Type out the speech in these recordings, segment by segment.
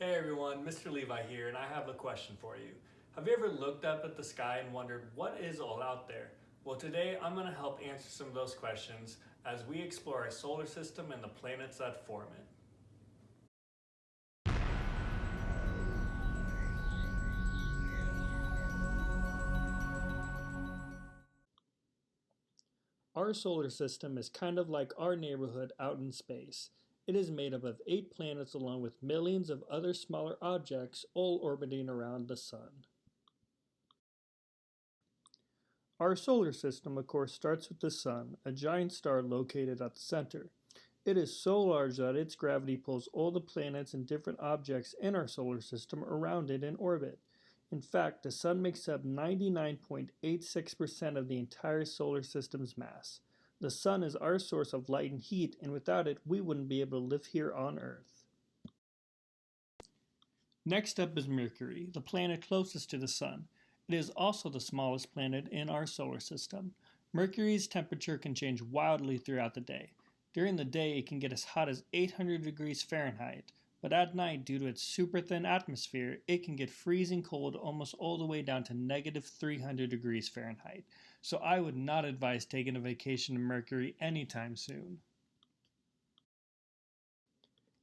Hey everyone, Mr. Levi here, and I have a question for you. Have you ever looked up at the sky and wondered what is all out there? Well, today I'm going to help answer some of those questions as we explore our solar system and the planets that form it. Our solar system is kind of like our neighborhood out in space. It is made up of 8 planets along with millions of other smaller objects all orbiting around the sun. Our solar system, of course, starts with the Sun, a giant star located at the center. It is so large that its gravity pulls all the planets and different objects in our solar system around it in orbit. In fact, the Sun makes up 99.86% of the entire solar system's mass. The Sun is our source of light and heat, and without it, we wouldn't be able to live here on Earth. Next up is Mercury, the planet closest to the Sun. It is also the smallest planet in our solar system. Mercury's temperature can change wildly throughout the day. During the day, it can get as hot as 800 degrees Fahrenheit, but at night, due to its super thin atmosphere, it can get freezing cold almost all the way down to negative 300 degrees Fahrenheit. So I would not advise taking a vacation to Mercury anytime soon.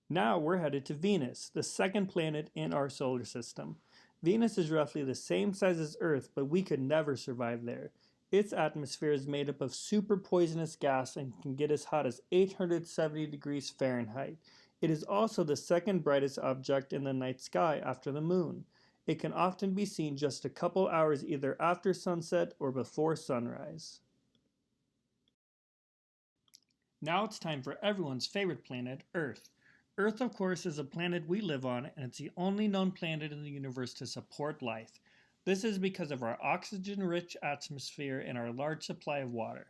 Now we're headed to Venus, the second planet in our solar system. Venus is roughly the same size as Earth, but we could never survive there. Its atmosphere is made up of super poisonous gas and can get as hot as 870 degrees Fahrenheit. It is also the second brightest object in the night sky after the moon. It can often be seen just a couple hours either after sunset or before sunrise. Now it's time for everyone's favorite planet, Earth. Earth, of course, is a planet we live on, and it's the only known planet in the universe to support life. This is because of our oxygen-rich atmosphere and our large supply of water.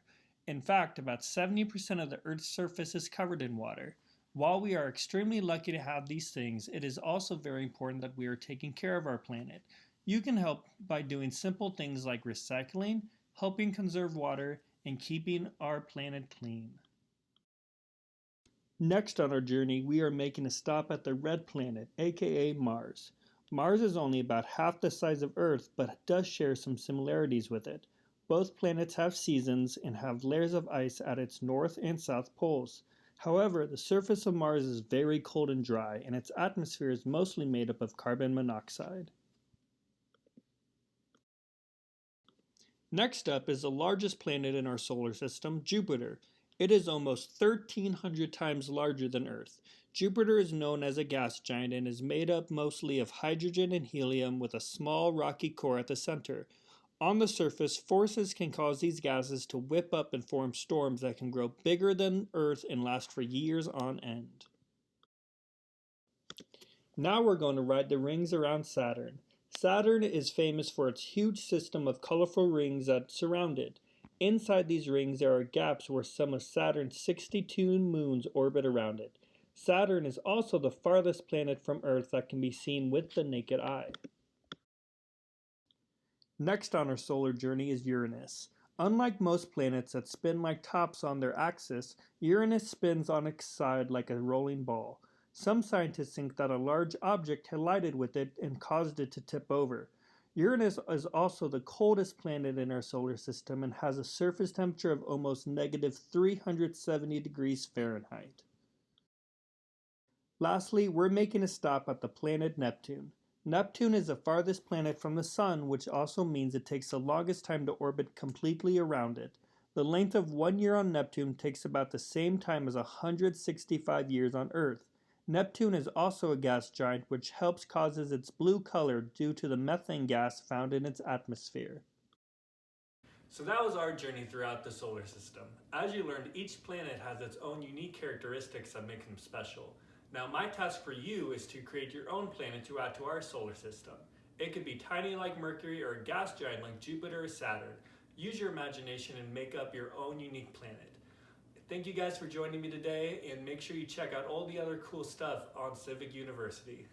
In fact, about 70% of the Earth's surface is covered in water. While we are extremely lucky to have these things, it is also very important that we are taking care of our planet. You can help by doing simple things like recycling, helping conserve water, and keeping our planet clean. Next on our journey, we are making a stop at the red planet, aka Mars. Mars is only about half the size of Earth, but does share some similarities with it. Both planets have seasons and have layers of ice at its north and south poles. However, the surface of Mars is very cold and dry, and its atmosphere is mostly made up of carbon monoxide. Next up is the largest planet in our solar system, Jupiter. It is almost 1,300 times larger than Earth. Jupiter is known as a gas giant and is made up mostly of hydrogen and helium with a small rocky core at the center. On the surface, forces can cause these gases to whip up and form storms that can grow bigger than Earth and last for years on end. Now we're going to ride the rings around Saturn. Saturn is famous for its huge system of colorful rings that surround it. Inside these rings there are gaps where some of Saturn's 62 moons orbit around it. Saturn is also the farthest planet from Earth that can be seen with the naked eye. Next on our solar journey is Uranus. Unlike most planets that spin like tops on their axis, Uranus spins on its side like a rolling ball. Some scientists think that a large object collided with it and caused it to tip over. Uranus is also the coldest planet in our solar system and has a surface temperature of almost negative 370 degrees Fahrenheit. Lastly, we're making a stop at the planet Neptune. Neptune is the farthest planet from the Sun, which also means it takes the longest time to orbit completely around it. The length of 1 year on Neptune takes about the same time as 165 years on Earth. Neptune is also a gas giant, which helps causes its blue color due to the methane gas found in its atmosphere. So that was our journey throughout the solar system. As you learned, each planet has its own unique characteristics that make them special. Now my task for you is to create your own planet to add to our solar system. It could be tiny like Mercury or a gas giant like Jupiter or Saturn. Use your imagination and make up your own unique planet. Thank you guys for joining me today, and make sure you check out all the other cool stuff on Civic University.